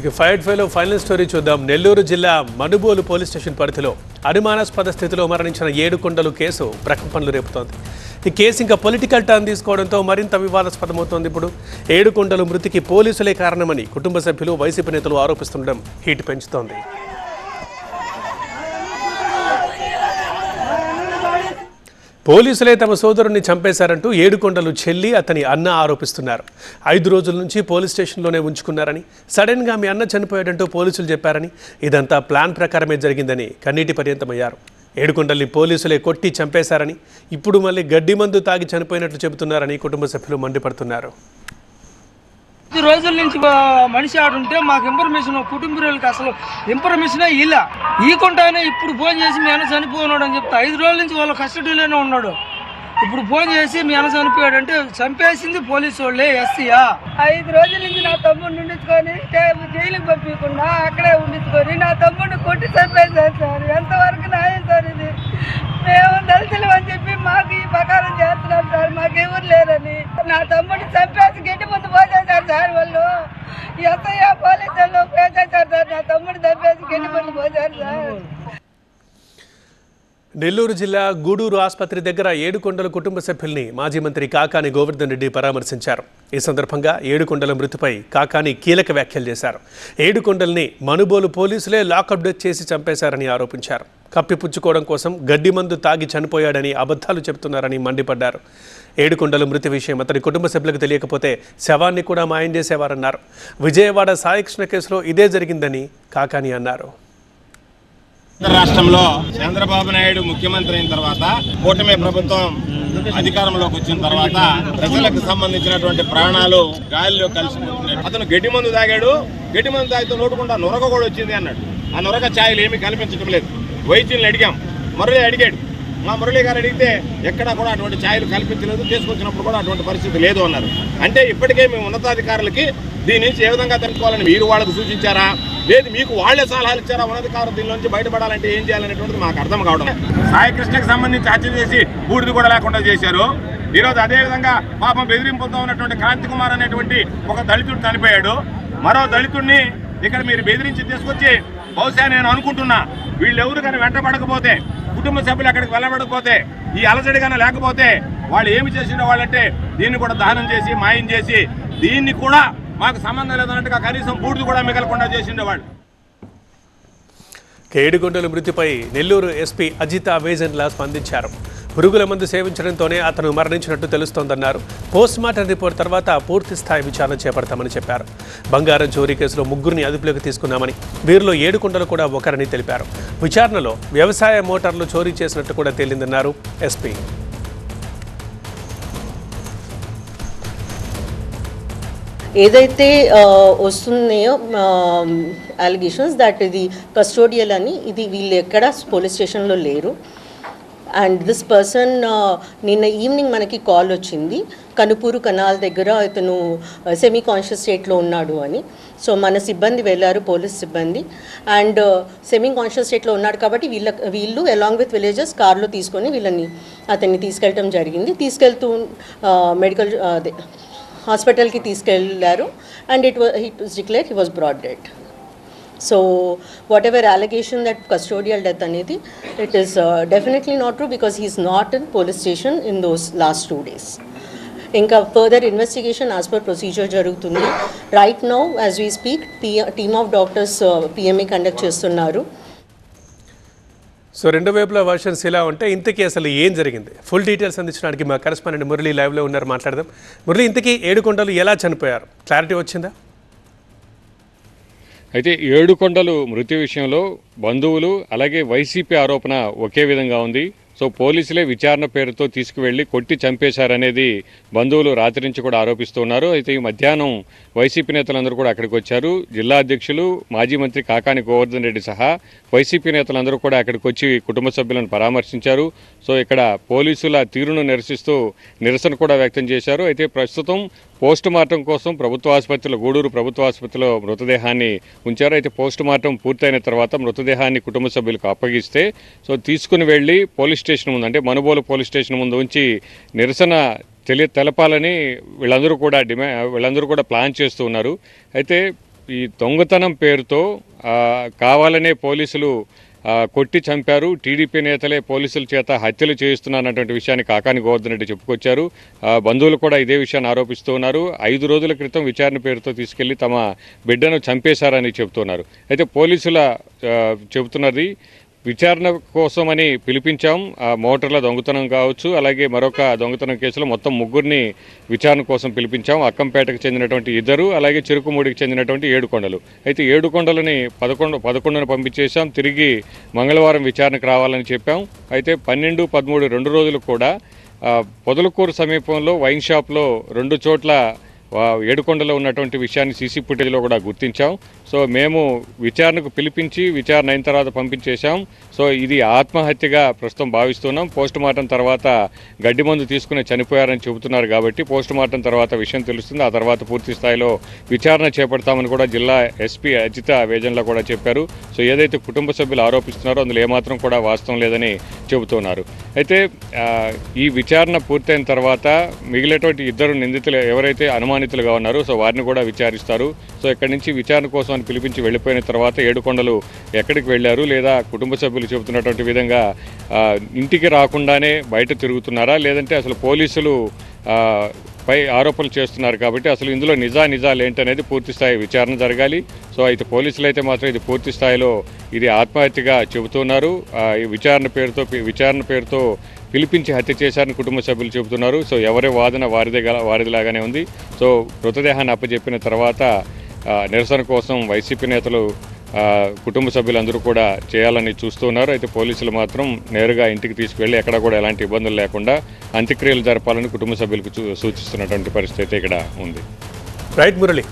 ఇక fight ఫైలో final story చూద్దాం. నెల్లూరు జిల్లా మనుబోలు పోలీస్ స్టేషన్ పరిధిలో అనుమానాస్పద స్థితిలో మరణించిన ఏడుకొండలు కేసు ప్రకంపనలు రేపుతోంది. ఈ కేసు ఇంకా పొలిటికల్ టర్న్ తీసుకోవడంతో మరింత వివాదాస్పదమవుతోంది. ఇప్పుడు ఏడుకొండలు మృతికి పోలీసులే కారణమని కుటుంబ సభ్యులు, వైసీపీ నేతలు ఆరోపిస్తుండడం హీట్ పెంచుతోంది. పోలీసులే తమ సోదరుణ్ణి చంపేశారంటూ ఏడుకొండలు చెల్లి, అతని అన్న ఆరోపిస్తున్నారు. 5 రోజుల నుంచి పోలీస్ స్టేషన్లోనే ఉంచుకున్నారని, సడన్గా మీ అన్న చనిపోయాడంటూ పోలీసులు చెప్పారని, ఇదంతా ప్లాన్ ప్రకారమే జరిగిందని కన్నీటి పర్యంతమయ్యారు. ఏడుకొండల్ని పోలీసులే కొట్టి చంపేశారని, ఇప్పుడు మళ్ళీ గడ్డి మందు తాగి చనిపోయినట్లు చెబుతున్నారని కుటుంబ సభ్యులు మండిపడుతున్నారు. 5 రోజుల నుంచి మనిషి ఆడుంటే మాకు ఇన్ఫర్మేషన్, కుటుంబీకులకి అసలు ఇన్ఫర్మేషనే ఇలా ఈకుంటానే ఇప్పుడు ఫోన్ చేసి మీ అన్న చనిపోయినాడు అని చెప్తా. 5 రోజుల నుంచి వాళ్ళ కస్టడీలోనే ఉన్నాడు. ఇప్పుడు ఫోన్ చేసి మీ అన్న చనిపోయాడు అంటే చంపేసింది పోలీసు వాళ్ళే, ఎస్సీయా. 5 రోజుల నుంచి నా తమ్ముడిని ఉండించుకొని జైలుకి పంపించకుండా అక్కడే ఉండించుకొని నా తమ్ముడిని కొట్టి చంపేశారు సార్. ఎంతవరకు న్యాయం సార్ ఇది? మేము దళితులు అని చెప్పి మాకు ఈ ప్రకారం చేస్తున్నారు సార్, మాకెవరు లేరని. నా తమ్ముడిని చంపేసి గడ్డి ముందు పోసేశారు సార్ వాళ్ళు. ఎస్ఐ పోలీసులు పోసేశారు సార్, నా తమ్ముడిని చంపేసి గడ్డి ముందు పోసారు సార్. నెల్లూరు జిల్లా గూడూరు ఆసుపత్రి దగ్గర ఏడుకొండల కుటుంబ సభ్యుల్ని మాజీ మంత్రి కాకాని గోవర్ధన్ రెడ్డి పరామర్శించారు. ఈ సందర్భంగా ఏడుకొండల మృతిపై కాకాని కీలక వ్యాఖ్యలు చేశారు. ఏడుకొండల్ని మనుబోలు పోలీసులే లాకప్ డెత్ చేసి చంపేశారని ఆరోపించారు. కప్పిపుచ్చుకోవడం కోసం గడ్డి మందు తాగి చనిపోయాడని అబద్ధాలు చెబుతున్నారని మండిపడ్డారు. ఏడుకొండల మృతి విషయం అతని కుటుంబ సభ్యులకు తెలియకపోతే శవాన్ని కూడా మాయం చేసేవారన్నారు. విజయవాడ సాయికృష్ణ కేసులో ఇదే జరిగిందని కాకాని అన్నారు. రాష్ట్రంలో చంద్రబాబు నాయుడు ముఖ్యమంత్రి అయిన తర్వాత, కూటమి ప్రభుత్వం అధికారంలోకి వచ్చిన తర్వాత ప్రజలకు సంబంధించినటువంటి ప్రాణాలు గాలిలో కలిసిపోతున్నాయి. అతను గడ్డి మందు తాగాడు, గడ్డి మందు తాగితే నోటుకుండా నొరగ కూడా వచ్చింది అన్నాడు. ఆ నొరగ ఛాయలు ఏమీ కనిపించడం లేదు. వైద్యుల్ని అడిగాం, మురళి అడిగాడు. మా మురళి గారు అడిగితే ఎక్కడా కూడా అటువంటి ఛాయలు కల్పించలేదు, తీసుకొచ్చినప్పుడు కూడా అటువంటి పరిస్థితి లేదు అన్నారు. అంటే ఇప్పటికే మేము ఉన్నతాధికారులకి దీని నుంచి ఏ విధంగా తెలుసుకోవాలని మీరు వాళ్ళకు సూచించారా, లేదు మీకు వాళ్లే సలహాలు ఇచ్చారా? ఉన్నతాధికారులు దీని నుంచి బయటపడాలంటే ఏం చేయాలనేటువంటిది మాకు అర్థం కావడం. సాయికృష్ణకి సంబంధించి హత్య చేసి బూడిది కూడా లేకుండా చేశారు. ఈరోజు అదేవిధంగా పాపం బెదిరింపుతో ఉన్నటువంటి క్రాంతి కుమార్ అనేటువంటి ఒక దళితుడు చనిపోయాడు. మరో దళితుడిని ఇక్కడ మీరు బెదిరించి తీసుకొచ్చి, బహుశా నేను అనుకుంటున్నా వీళ్ళెవరు కానీ వెంటబడకపోతే, కుటుంబ సభ్యులు అక్కడికి వెళ్ళబడకపోతే, ఈ అలజడిగానే లేకపోతే వాళ్ళు ఏమి చేసిన వాళ్ళంటే దీన్ని కూడా దహనం చేసి మాయం చేసి దీన్ని కూడా మాకు సంబంధం లేదన్నట్టుగా కనీసం బూడిది కూడా మిగలకుండా చేసిండేవాళ్ళు. ఏడుకొండల మృతిపై నెల్లూరు ఎస్పీ అజిత వేజన్లా స్పందించారు. పురుగుల మందు సేవించడంతోనే అతను మరణించినట్టు తెలుస్తోందన్నారు. పోస్ట్మార్టం రిపోర్ట్ తర్వాత పూర్తి స్థాయి విచారణ చేపడతామని చెప్పారు. బంగారం చోరీ కేసులో 3గురిని అదుపులోకి తీసుకున్నామని, వీరిలో ఏడుకొండలు కూడా ఒకరని తెలిపారు. విచారణలో వ్యవసాయ మోటార్లు చోరీ చేసినట్టు కూడా తేలిందన్నారు ఎస్పీ. ఏదైతే వస్తున్నాయో అలిగేషన్స్ దట్ ఇది కస్టోడియల్ అని, ఇది వీళ్ళు ఎక్కడ పోలీస్ స్టేషన్లో లేరు. అండ్ దిస్ పర్సన్ నిన్న ఈవినింగ్ మనకి కాల్ వచ్చింది, కనుపూరు కనాల్ దగ్గర ఇతను సెమీ కాన్షియస్ స్టేట్లో ఉన్నాడు అని. సో మన సిబ్బంది వెళ్ళారు, పోలీస్ సిబ్బంది. అండ్ సెమీ కాన్షియస్ స్టేట్లో ఉన్నాడు కాబట్టి వీళ్ళు అలాంగ్ విత్ విలేజెస్ కార్లో తీసుకొని అతన్ని తీసుకెళ్ళటం జరిగింది. తీసుకెళ్తూ మెడికల్ హాస్పిటల్కి తీసుకెళ్లారు. And it was declared he was brought dead. So what ever allegation that custodial death అనేది, it is definitely not true because he is not in police station in those last 2 days. ఇంకా further investigation as per procedure జరుగుతుంది. Right now as we speak team of doctors PMA conduct చేస్తున్నారు. So రెండు వైపుల versions ఇలా ఉంటే ఇంతకీ అసలు ఏం జరిగింది? ఫుల్ డీటెయిల్స్ అందించడానికి మా కరెస్పాండెంట్ మురళి లైవ్లో ఉన్నారు, మాట్లాడదాం. మురళి, ఇంతకీ ఏడుకొండలు ఎలా చనిపోయారు? క్లారిటీ వచ్చిందా? అయితే ఏడుకొండలు మృతి విషయంలో బంధువులు అలాగే వైసీపీ ఆరోపణ ఒకే విధంగా ఉంది. సో పోలీసులే విచారణ పేరుతో తీసుకువెళ్లి కొట్టి చంపేశారనేది బంధువులు రాత్రి నుంచి కూడా ఆరోపిస్తూ ఉన్నారు. అయితే ఈ మధ్యాహ్నం వైసీపీ నేతలందరూ కూడా అక్కడికి వచ్చారు. జిల్లా అధ్యక్షులు, మాజీ మంత్రి కాకాని గోవర్ధన్ రెడ్డి సహా వైసీపీ నేతలందరూ కూడా అక్కడికి వచ్చి కుటుంబ సభ్యులను పరామర్శించారు. సో ఇక్కడ పోలీసుల తీరును నిరసిస్తూ నిరసన కూడా వ్యక్తం చేశారు. అయితే ప్రస్తుతం పోస్ట్ మార్టం కోసం ప్రభుత్వ ఆసుపత్రిలో, గూడూరు ప్రభుత్వ ఆసుపత్రిలో మృతదేహాన్ని ఉంచారు. అయితే పోస్ట్ మార్టం పూర్తయిన తర్వాత మృతదేహాన్ని కుటుంబ సభ్యులకు అప్పగిస్తే సో తీసుకుని వెళ్లి పోలీస్ స్టేషన్ ముందు, అంటే మనుబోలు పోలీస్ స్టేషన్ ముందు ఉంచి నిరసన తెలపాలని వీళ్ళందరూ కూడా ప్లాన్ చేస్తూ ఉన్నారు. అయితే ఈ దొంగతనం పేరుతో కావాలనే పోలీసులు కొట్టి చంపారు, టీడీపీ నేతలే పోలీసుల చేత హత్యలు చేయిస్తున్నారన్నటువంటి విషయాన్ని కాకాని గోవర్ధన్ రెడ్డి చెప్పుకొచ్చారు. బంధువులు కూడా ఇదే విషయాన్ని ఆరోపిస్తూ ఉన్నారు. 5 రోజుల క్రితం విచారణ పేరుతో తీసుకెళ్లి తమ బిడ్డను చంపేశారని చెబుతున్నారు. అయితే పోలీసుల చెబుతున్నది విచారణ కోసమని పిలిపించాం. మోటార్ల దొంగతనం కావచ్చు, అలాగే మరొక దొంగతనం కేసులో మొత్తం 3 విచారణ కోసం పిలిపించాం. అక్కంపేటకు చెందినటువంటి 2, అలాగే చెరుకుమూడికి చెందినటువంటి 7 కొండలు. అయితే 7 కొండలని 11న పంపించేశాం. తిరిగి మంగళవారం విచారణకు రావాలని చెప్పాం. అయితే 12, 13 2 రోజులు కూడా పొదలకూరు సమీపంలో వైన్ షాప్లో 2 చోట్ల ఏడుకొండలో ఉన్నటువంటి విషయాన్ని సీసీ ఫుటేజ్లో కూడా గుర్తించాం. సో మేము విచారణకు పిలిపించి విచారణ అయిన తర్వాత పంపించేశాం. సో ఇది ఆత్మహత్యగా ప్రస్తుతం భావిస్తున్నాం. పోస్ట్ మార్టం తర్వాత గడ్డి మందు తీసుకుని చనిపోయారని చెబుతున్నారు కాబట్టి పోస్ట్ మార్టం తర్వాత విషయం తెలుస్తుంది. ఆ తర్వాత పూర్తి స్థాయిలో విచారణ చేపడతామని కూడా జిల్లా ఎస్పీ అజిత వేజన్ల కూడా చెప్పారు. సో ఏదైతే కుటుంబ సభ్యులు ఆరోపిస్తున్నారో అందులో ఏమాత్రం కూడా వాస్తవం లేదని చెబుతున్నారు. అయితే ఈ విచారణ పూర్తయిన తర్వాత మిగిలినటువంటి 2 నిందితులు ఎవరైతే అనుమానితులుగా ఉన్నారో సో వారిని కూడా విచారిస్తారు. సో ఇక్కడి నుంచి విచారణ కోసం అని పిలిపించి వెళ్ళిపోయిన తర్వాత 7 కొండలు ఎక్కడికి వెళ్ళారు, లేదా కుటుంబ సభ్యులు చెబుతున్నటువంటి విధంగా ఇంటికి రాకుండానే బయట తిరుగుతున్నారా, లేదంటే అసలు పోలీసులు పై ఆరోపణలు చేస్తున్నారు కాబట్టి అసలు ఇందులో నిజాలు ఏంటనేది పూర్తి స్థాయి విచారణ జరగాలి. సో అయితే పోలీసులు అయితే మాత్రం ఇది పూర్తి స్థాయిలో ఇది ఆత్మహత్యగా చెబుతున్నారు. ఈ విచారణ పేరుతో పిలిపించి హత్య చేశారని కుటుంబ సభ్యులు చెబుతున్నారు. సో ఎవరి వాదన వారిదిలాగానే ఉంది. సో మృతదేహాన్ని అప్పచెప్పిన తర్వాత నిరసన కోసం వైసీపీ నేతలు కుటుంబ సభ్యులందరూ కూడా చేయాలని చూస్తున్నారు. అయితే పోలీసులు మాత్రం నేరుగా ఇంటికి తీసుకువెళ్ళి ఎక్కడ కూడా ఎలాంటి ఇబ్బందులు లేకుండా అంత్యక్రియలు జరపాలని కుటుంబ సభ్యులకు సూచిస్తున్నటువంటి పరిస్థితి ఇక్కడ ఉంది. రైట్ మురళి.